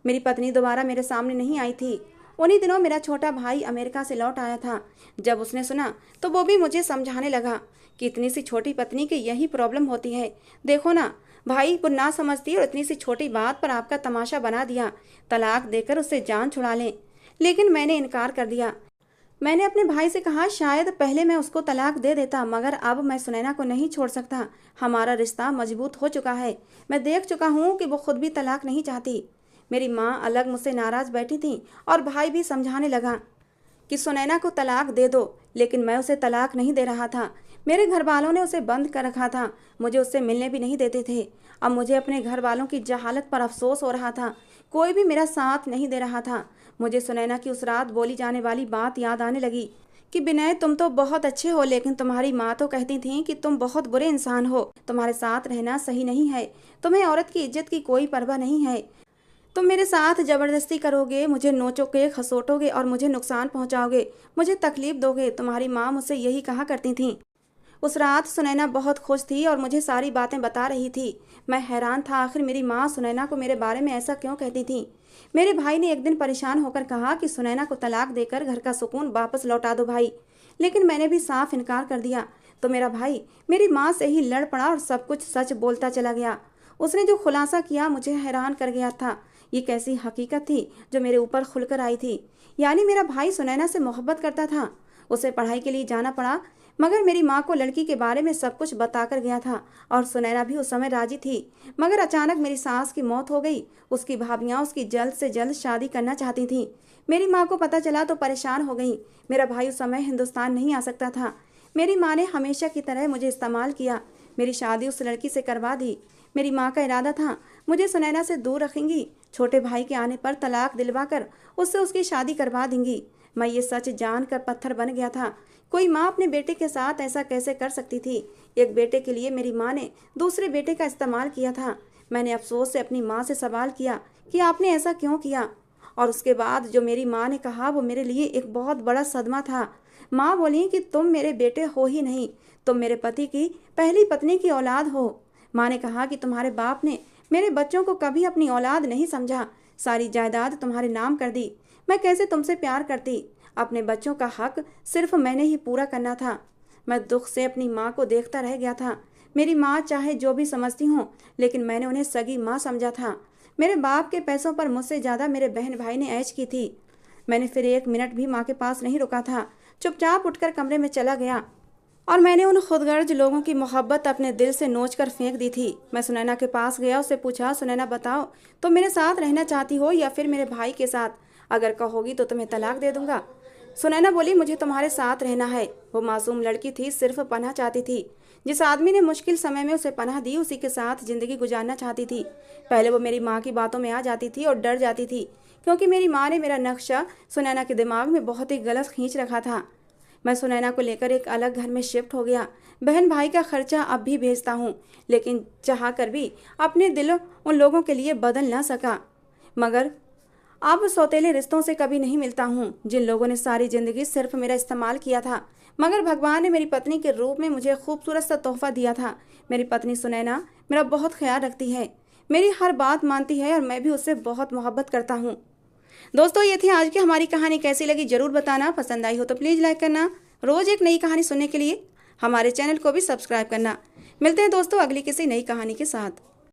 मेरी पत्नी दोबारा मेरे सामने नहीं आई थी। उन्हीं दिनों मेरा छोटा भाई अमेरिका से लौट आया था। जब उसने सुना तो वो भी मुझे समझाने लगा कि इतनी सी छोटी पत्नी की यही प्रॉब्लम होती है। देखो ना भाई, वो ना समझती और इतनी सी छोटी बात पर आपका तमाशा बना दिया। तलाक देकर उससे जान छुड़ा लें। लेकिन मैंने इनकार कर दिया। मैंने अपने भाई से कहा, शायद पहले मैं उसको तलाक दे देता, मगर अब मैं सुनैना को नहीं छोड़ सकता। हमारा रिश्ता मजबूत हो चुका है। मैं देख चुका हूँ कि वो खुद भी तलाक नहीं चाहती। मेरी माँ अलग मुझसे नाराज बैठी थी और भाई भी समझाने लगा कि सुनैना को तलाक दे दो, लेकिन मैं उसे तलाक नहीं दे रहा था। मेरे घर वालों ने उसे बंद कर रखा था, मुझे उससे मिलने भी नहीं देते थे। अब मुझे अपने घर वालों की जहालत पर अफसोस हो रहा था। कोई भी मेरा साथ नहीं दे रहा था। मुझे सुनैना की उस रात बोली जाने वाली बात याद आने लगी कि विनय, तुम तो बहुत अच्छे हो, लेकिन तुम्हारी माँ तो कहती थी कि तुम बहुत बुरे इंसान हो, तुम्हारे साथ रहना सही नहीं है, तुम्हें औरत की इज्जत की कोई परवाह नहीं है, तुम मेरे साथ जबरदस्ती करोगे, मुझे नोचोगे, खसोटोगे और मुझे नुकसान पहुंचाओगे, मुझे तकलीफ दोगे। तुम्हारी माँ मुझसे यही कहा करती थी। उस रात सुनैना बहुत खुश थी और मुझे सारी बातें बता रही थी। मैं हैरान था, आखिर मेरी माँ सुनैना को मेरे बारे में ऐसा क्यों कहती थी। मेरे भाई ने एक दिन परेशान होकर कहा कि सुनैना को तलाक देकर घर का सुकून वापस लौटा दो भाई। लेकिन मैंने भी साफ इनकार कर दिया तो मेरा भाई मेरी माँ से ही लड़ पड़ा और सब कुछ सच बोलता चला गया। उसने जो खुलासा किया मुझे हैरान कर गया था। ये कैसी हकीकत थी जो मेरे ऊपर खुलकर आई थी। यानी मेरा भाई सुनैना से मोहब्बत करता था। उसे पढ़ाई के लिए जाना पड़ा, मगर मेरी माँ को लड़की के बारे में सब कुछ बताकर गया था और सुनैना भी उस समय राजी थी। मगर अचानक मेरी सास की मौत हो गई। उसकी भाभियाँ उसकी जल्द से जल्द शादी करना चाहती थीं। मेरी माँ को पता चला तो परेशान हो गई। मेरा भाई उस समय हिंदुस्तान नहीं आ सकता था। मेरी माँ ने हमेशा की तरह मुझे इस्तेमाल किया। मेरी शादी उस लड़की से करवा दी। मेरी माँ का इरादा था मुझे सुनैना से दूर रखेंगी, छोटे भाई के आने पर तलाक दिलवाकर उससे उसकी शादी करवा देंगी। मैं ये सच जानकर पत्थर बन गया था। कोई माँ अपने बेटे के साथ ऐसा कैसे कर सकती थी। एक बेटे के लिए मेरी माँ ने दूसरे बेटे का इस्तेमाल किया था। मैंने अफसोस से अपनी माँ से सवाल किया कि आपने ऐसा क्यों किया, और उसके बाद जो मेरी माँ ने कहा वो मेरे लिए एक बहुत बड़ा सदमा था। माँ बोली कि तुम मेरे बेटे हो ही नहीं, तुम मेरे पति की पहली पत्नी की औलाद हो। माँ ने कहा कि तुम्हारे बाप ने मेरे बच्चों को कभी अपनी औलाद नहीं समझा, सारी जायदाद तुम्हारे नाम कर दी। मैं कैसे तुमसे प्यार करती। अपने बच्चों का हक सिर्फ मैंने ही पूरा करना था। मैं दुख से अपनी माँ को देखता रह गया था। मेरी माँ चाहे जो भी समझती हूँ, लेकिन मैंने उन्हें सगी माँ समझा था। मेरे बाप के पैसों पर मुझसे ज़्यादा मेरे बहन भाई ने ऐश की थी। मैंने फिर एक मिनट भी माँ के पास नहीं रुका था। चुपचाप उठकर कमरे में चला गया और मैंने उन खुदगर्ज लोगों की मोहब्बत अपने दिल से नोच कर फेंक दी थी। मैं सुनैना के पास गया, उससे पूछा, सुनैना बताओ, तुम मेरे साथ रहना चाहती हो या फिर मेरे भाई के साथ? अगर कहोगी तो तुम्हें तलाक दे दूंगा। सुनैना बोली, मुझे तुम्हारे साथ रहना है। वो मासूम लड़की थी, सिर्फ पनाह चाहती थी। जिस आदमी ने मुश्किल समय में उसे पनाह दी, उसी के साथ जिंदगी गुजारना चाहती थी। पहले वो मेरी माँ की बातों में आ जाती थी और डर जाती थी, क्योंकि मेरी माँ ने मेरा नक्शा सुनैना के दिमाग में बहुत ही गलत खींच रखा था। मैं सुनैना को लेकर एक अलग घर में शिफ्ट हो गया। बहन भाई का खर्चा अब भी भेजता हूँ, लेकिन चाह कर भी अपने दिल उन लोगों के लिए बदल ना सका। मगर अब सौतेले रिश्तों से कभी नहीं मिलता हूँ जिन लोगों ने सारी जिंदगी सिर्फ मेरा इस्तेमाल किया था। मगर भगवान ने मेरी पत्नी के रूप में मुझे खूबसूरत सा तोहफा दिया था। मेरी पत्नी सुनैना मेरा बहुत ख्याल रखती है, मेरी हर बात मानती है और मैं भी उससे बहुत मोहब्बत करता हूँ। दोस्तों, ये थी आज की हमारी कहानी। कैसी लगी जरूर बताना। पसंद आई हो तो प्लीज़ लाइक करना। रोज़ एक नई कहानी सुनने के लिए हमारे चैनल को भी सब्सक्राइब करना। मिलते हैं दोस्तों अगली किसी नई कहानी के साथ।